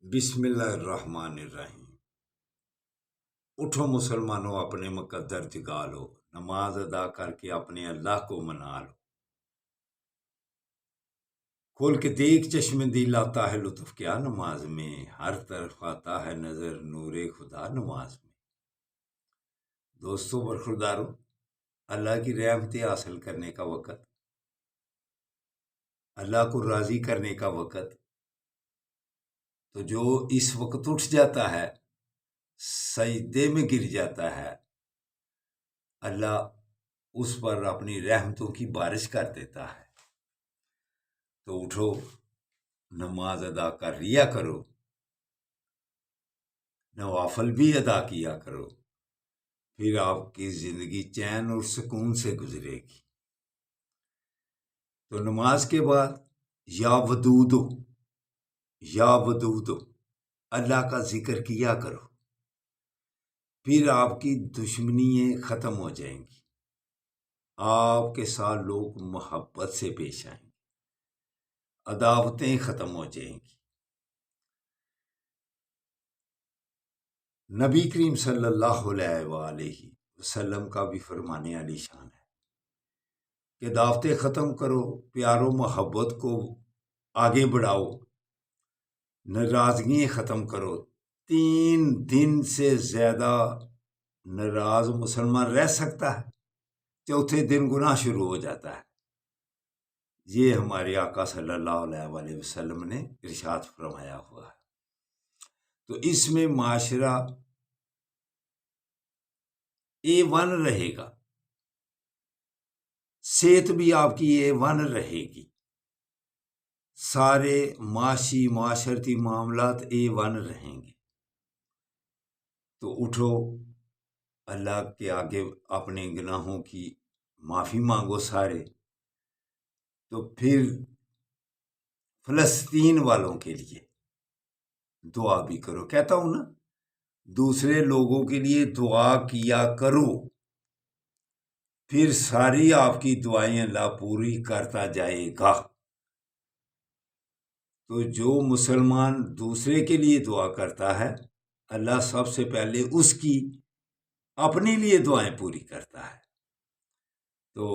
بسم اللہ الرحمن الرحیم۔ اٹھو مسلمانوں، اپنے مقدر جگا لو، نماز ادا کر کے اپنے اللہ کو منا لو۔ کھول کے دیکھ چشم دل، آتا ہے لطف کیا نماز میں، ہر طرف آتا ہے نظر نور خدا نماز میں۔ دوستو برخوردارو، اللہ کی رحمتیں حاصل کرنے کا وقت، اللہ کو راضی کرنے کا وقت، تو جو اس وقت اٹھ جاتا ہے، سجدے میں گر جاتا ہے، اللہ اس پر اپنی رحمتوں کی بارش کر دیتا ہے۔ تو اٹھو، نماز ادا کر لیا کرو، نوافل بھی ادا کیا کرو، پھر آپ کی زندگی چین اور سکون سے گزرے گی۔ تو نماز کے بعد یا ودودو اللہ کا ذکر کیا کرو، پھر آپ کی دشمنیاں ختم ہو جائیں گی، آپ کے ساتھ لوگ محبت سے پیش آئیں گے، عداوتیں ختم ہو جائیں گی۔ نبی کریم صلی اللہ علیہ وآلہ وسلم کا بھی فرمانے علی شان ہے کہ دعوتیں ختم کرو، پیار و محبت کو آگے بڑھاؤ، ناراضگیاں ختم کرو۔ 3 دن سے زیادہ ناراض مسلمان رہ سکتا ہے؟ چوتھے دن گناہ شروع ہو جاتا ہے۔ یہ ہمارے آقا صلی اللہ علیہ وآلہ وسلم نے ارشاد فرمایا ہوا ہے۔ تو اس میں معاشرہ A1 رہے گا، صحت بھی آپ کی A1 رہے گی، سارے معاشرتی معاملات A1 رہیں گے۔ تو اٹھو، اللہ کے آگے اپنے گناہوں کی معافی مانگو سارے، تو پھر فلسطین والوں کے لیے دعا بھی کرو۔ کہتا ہوں نا، دوسرے لوگوں کے لیے دعا کیا کرو، پھر ساری آپ کی دعائیں اللہ پوری کرتا جائے گا۔ تو جو مسلمان دوسرے کے لیے دعا کرتا ہے، اللہ سب سے پہلے اس کی اپنے لیے دعائیں پوری کرتا ہے۔ تو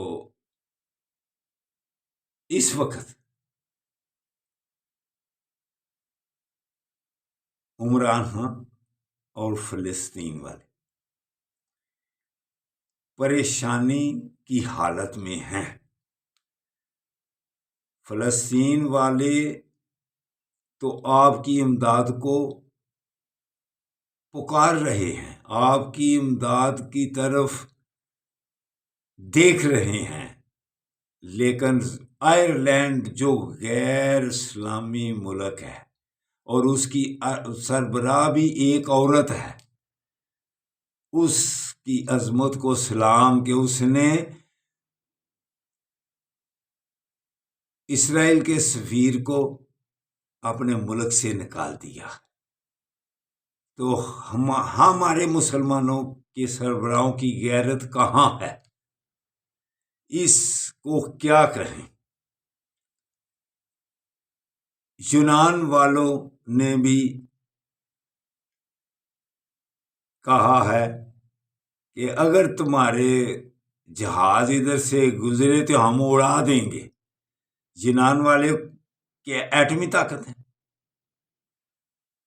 اس وقت عمران اور فلسطین والے پریشانی کی حالت میں ہیں۔ فلسطین والے تو آپ کی امداد کو پکار رہے ہیں، آپ کی امداد کی طرف دیکھ رہے ہیں، لیکن آئرلینڈ جو غیر اسلامی ملک ہے اور اس کی سربراہ بھی ایک عورت ہے، اس کی عظمت کو سلام کہ اس نے اسرائیل کے سفیر کو اپنے ملک سے نکال دیا۔ تو ہمارے مسلمانوں کے سربراہوں کی غیرت کہاں ہے؟ اس کو کیا کہیں؟ یونان والوں نے بھی کہا ہے کہ اگر تمہارے جہاز ادھر سے گزرے تو ہم اڑا دیں گے۔ یونان والے کے ایٹمی طاقت ہیں،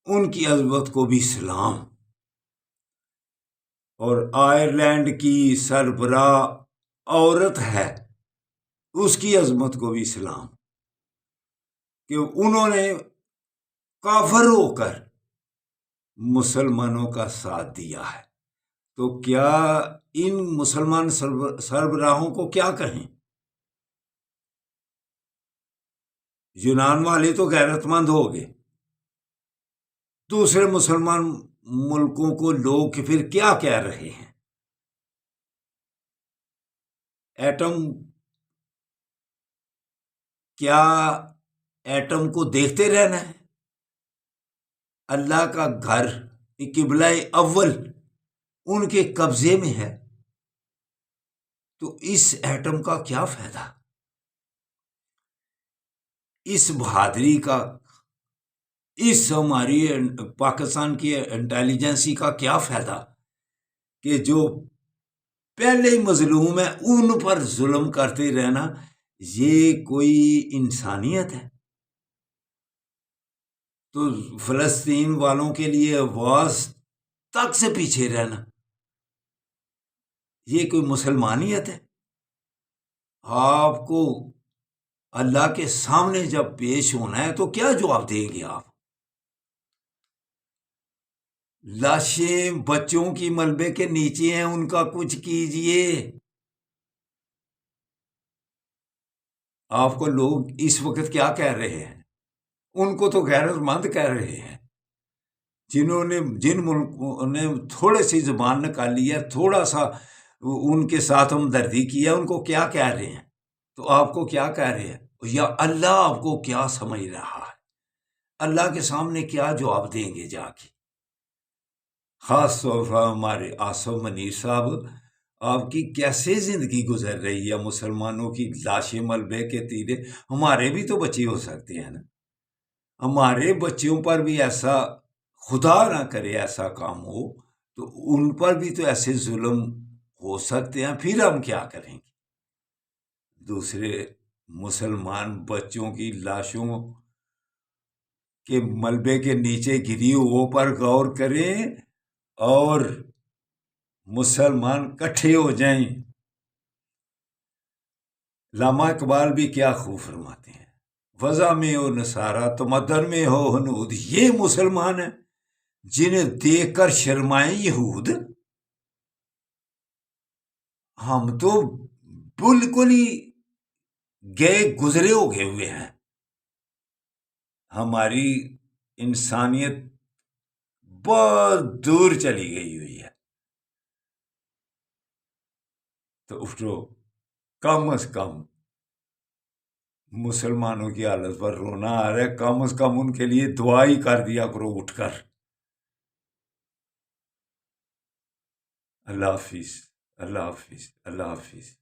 ان کی عظمت کو بھی سلام، اور آئرلینڈ کی سربراہ عورت ہے، اس کی عظمت کو بھی سلام کہ انہوں نے کافر ہو کر مسلمانوں کا ساتھ دیا ہے۔ تو کیا ان مسلمان سربراہوں کو کیا کہیں؟ یونان والے تو غیرت مند ہو گئے، دوسرے مسلمان ملکوں کو لوگ پھر کیا کہہ رہے ہیں؟ ایٹم، کیا ایٹم کو دیکھتے رہنا ہے؟ اللہ کا گھر قبلہ اول ان کے قبضے میں ہے، تو اس ایٹم کا کیا فائدہ؟ اس بہادری کا، اس ہماری پاکستان کی انٹیلیجنسی کا کیا فائدہ کہ جو پہلے ہی مظلوم ہے ان پر ظلم کرتے رہنا، یہ کوئی انسانیت ہے؟ تو فلسطین والوں کے لیے آواز تک سے پیچھے رہنا، یہ کوئی مسلمانیت ہے؟ آپ کو اللہ کے سامنے جب پیش ہونا ہے تو کیا جواب دیں گے آپ؟ لاشیں بچوں کی ملبے کے نیچے ہیں، ان کا کچھ کیجئے۔ آپ کو لوگ اس وقت کیا کہہ رہے ہیں؟ ان کو تو غیرت مند کہہ رہے ہیں، جن ملکوں نے تھوڑے سی زبان نکالی ہے، تھوڑا سا ان کے ساتھ ہمدردی کیا، ان کو کیا کہہ رہے ہیں؟ تو آپ کو کیا کہہ رہے ہیں؟ یا اللہ آپ کو کیا سمجھ رہا ہے؟ اللہ کے سامنے کیا جواب دیں گے جا کے؟ خاص طور پر ہمارے آصف منیر صاحب، آپ کی کیسے زندگی گزر رہی ہے؟ مسلمانوں کی لاشیں ملبے کے تیرے، ہمارے بھی تو بچے ہو سکتے ہیں نا، ہمارے بچوں پر بھی ایسا، خدا نہ کرے ایسا کام ہو، تو ان پر بھی تو ایسے ظلم ہو سکتے ہیں، پھر ہم کیا کریں گے؟ دوسرے مسلمان بچوں کی لاشوں کے ملبے کے نیچے گری ہو پر غور کریں اور مسلمان کٹھے ہو جائیں۔ علامہ اقبال بھی کیا خوب فرماتے ہیں، وضع میں ہو نصارہ تمدن میں ہو ہنود، یہ مسلمان ہیں جنہیں دیکھ کر شرمائیں یہود۔ ہم تو بالکل ہی گئے گزرے ہو گئے ہوئے ہیں، ہماری انسانیت بہت دور چلی گئی ہوئی ہے۔ تو اٹھو، کم از کم مسلمانوں کی حالت پر رونا آ رہا ہے، کم از کم ان کے لیے دعا ہی کر دیا کرو اٹھ کر۔ اللہ حافظ، اللہ حافظ، اللہ حافظ۔